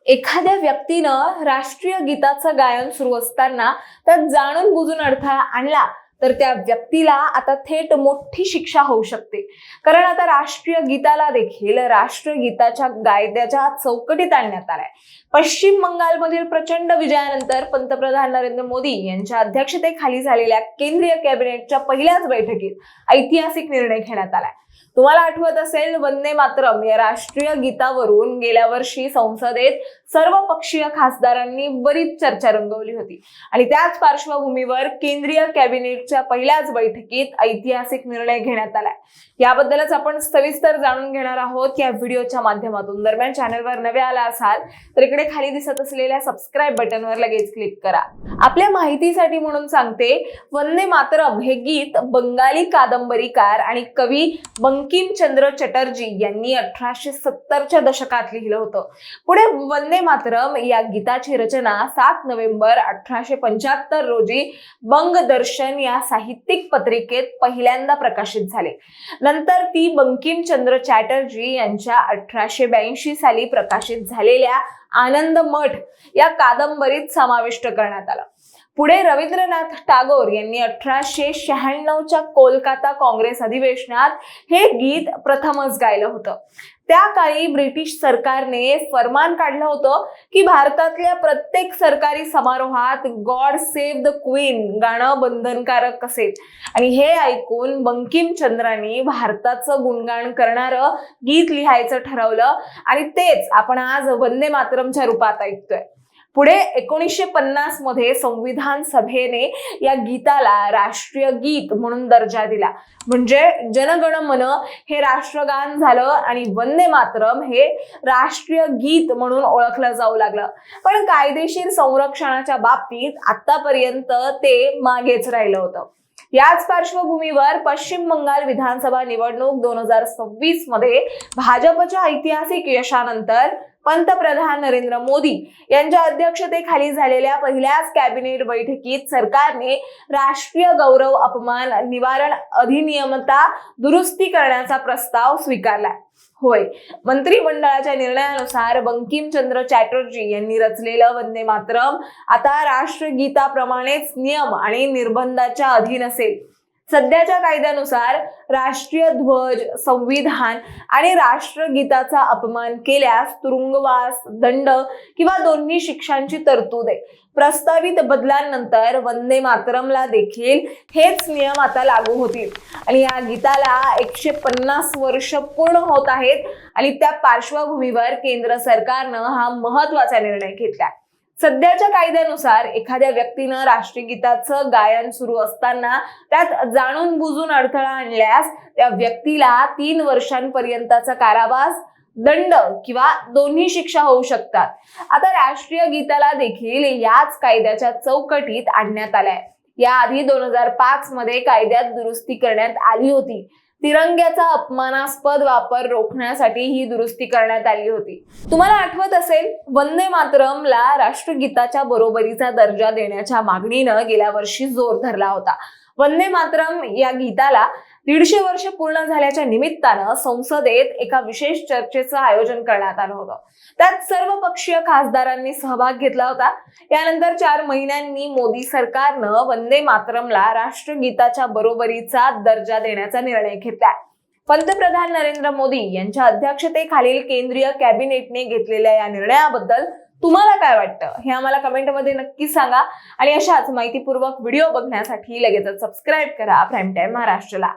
एखाद्या व्यक्तीनं राष्ट्रीय गीताचं गायन सुरू असताना त्यात जाणून बुजून अडथळा आणला तर त्या व्यक्तीला आता थेट मोठी शिक्षा होऊ शकते। कारण आता राष्ट्रीय गीताला देखील राष्ट्रगीताच्या कायद्याच्या चौकटीत आणण्यात आलाय। पश्चिम बंगालमधील प्रचंड विजयानंतर पंतप्रधान नरेंद्र मोदी यांच्या अध्यक्षतेखाली झालेल्या केंद्रीय कॅबिनेटच्या पहिल्याच बैठकीत ऐतिहासिक निर्णय घेण्यात आलाय। तुम्हाला आठवत असेल, वंदे मातरम या राष्ट्रीय गीतावरून गेल्या वर्षी संसदेत सर्व पक्षीय खासदारांनी बरीच चर्चा रंगवली होती आणि त्याच पार्श्वभूमीवर केंद्रीय कॅबिनेटच्या पहिल्याच बैठकीत ऐतिहासिक निर्णय घेण्यात आलाय। याबद्दलच आपण सविस्तर जाणून घेणार आहोत या व्हिडिओच्या माध्यमातून। दरम्यान चॅनलवर नवे आला असाल तर इकडे खाली दिसत असलेल्या सबस्क्राइब बटनवर लगेच क्लिक करा। आपल्या माहितीसाठी म्हणून सांगते, वंदे मातरम हे गीत बंगाली कादंबरीकार आणि कवी बंकिमचंद्र चटर्जी यांनी 1870च्या दशकात लिहिलं होतं। पुढे वंदे मातरम या गीताची रचना 7 नोव्हेंबर 1875 रोजी बंगदर्शन या साहित्यिक पत्रिकेत पहिल्यांदा प्रकाशित झाले। नंतर ती बंकिमचंद्र चटर्जी यांच्या 1882 साली प्रकाशित झालेल्या आनंद मठ या कादंबरीत समाविष्ट करण्यात आलं। पुढे रवींद्रनाथ टागोर यांनी 1896च्या कोलकाता काँग्रेस अधिवेशनात हे गीत प्रथमच गायलं होतं। त्या काळी ब्रिटिश सरकारने फरमान काढलं होतं की भारतातल्या प्रत्येक सरकारी समारोहात गॉड सेव्ह द क्वीन गाणं बंधनकारक असेल आणि हे ऐकून बंकिमचंद्रांनी भारताचं गुणगान करणारं गीत लिहायचं ठरवलं आणि तेच आपण आज वंदे मातरमच्या रूपात ऐकतोय। पुढे 1950 मध्ये संविधान सभेने या गीताला राष्ट्रीय गीत म्हणून दर्जा दिला, म्हणजे जनगण मन हे राष्ट्रगान झालं आणि वंदे मातरम हे राष्ट्रीय गीत म्हणून ओळखलं जाऊ लागलं। पण कायदेशीर संरक्षणाच्या बाबतीत आतापर्यंत ते मागेच राहिलं होतं। याच पार्श्वभूमीवर पश्चिम बंगाल विधानसभा निवडणूक 2026 मध्ये भाजपच्या ऐतिहासिक यशानंतर पंतप्रधान नरेंद्र मोदी यांच्या अध्यक्षतेखाली झालेल्या पहिल्याच कॅबिनेट बैठकीत सरकारने राष्ट्रीय गौरव अपमान निवारण अधिनियमता दुरुस्ती करण्याचा प्रस्ताव स्वीकारलाय। होय, मंत्रिमंडळाच्या निर्णयानुसार बंकिमचंद्र चटर्जी यांनी रचलेलं वंदे मातरम आता राष्ट्रगीताप्रमाणेच नियम आणि निर्बंधाच्या अधीन असेल। सध्याच्या कायद्यानुसार राष्ट्रीय ध्वज, संविधान आणि राष्ट्रगीताचा अपमान केल्यास तुरुंगवास, दंड किंवा दोन्ही शिक्षांची तरतूद आहे। प्रस्तावित बदलांनंतर वंदे मातरमला देखील हेच नियम आता लागू होतील आणि या गीताला 150 वर्ष पूर्ण होत आहेत आणि त्या पार्श्वभूमीवर केंद्र सरकारनं हा महत्त्वाचा निर्णय घेतला। सध्याच्या कायद्यानुसार एखाद्या व्यक्तीनं राष्ट्रगीताचं गायन सुरू असताना त्यात जाणून बुजून अडथळा आणल्यास त्या व्यक्तीला 3 वर्षांपर्यंतचा कारावास, दंड किंवा दोन्ही शिक्षा होऊ शकतात। आता राष्ट्रीय गीताला देखील याच कायद्याच्या चौकटीत आणण्यात आलाय। याआधी 2005 मध्ये कायद्यात दुरुस्ती करण्यात आली होती। तिरंग्याचा अपमानास्पद वापर रोखण्यासाठी ही दुरुस्ती करण्यात आली होती। तुम्हाला आठवत असेल, वंदे मातरमला राष्ट्रगीताच्या बरोबरीचा दर्जा देण्याच्या मागणीनं गेल्या वर्षी जोर धरला होता। वंदे मातरम या गीताला 150 वर्ष पूर्ण झाल्याच्या निमित्तानं संसदेत एका विशेष चर्चेचं आयोजन करण्यात आलं होतं। त्यात सर्व पक्षीय खासदारांनी सहभाग घेतला होता। यानंतर 4 महिन्यांनी मोदी सरकारनं वंदे मातरमला राष्ट्रगीताच्या बरोबरीचा दर्जा देण्याचा निर्णय घेतला। पंतप्रधान नरेंद्र मोदी यांच्या अध्यक्षतेखालील केंद्रीय कॅबिनेटने घेतलेल्या या निर्णयाबद्दल तुम्हाला काय वाटतं हे आम्हाला कमेंटमध्ये नक्की सांगा आणि अशाच माहितीपूर्वक व्हिडिओ बघण्यासाठी लगेचच सबस्क्राइब करा प्राईम टाइम महाराष्ट्रला।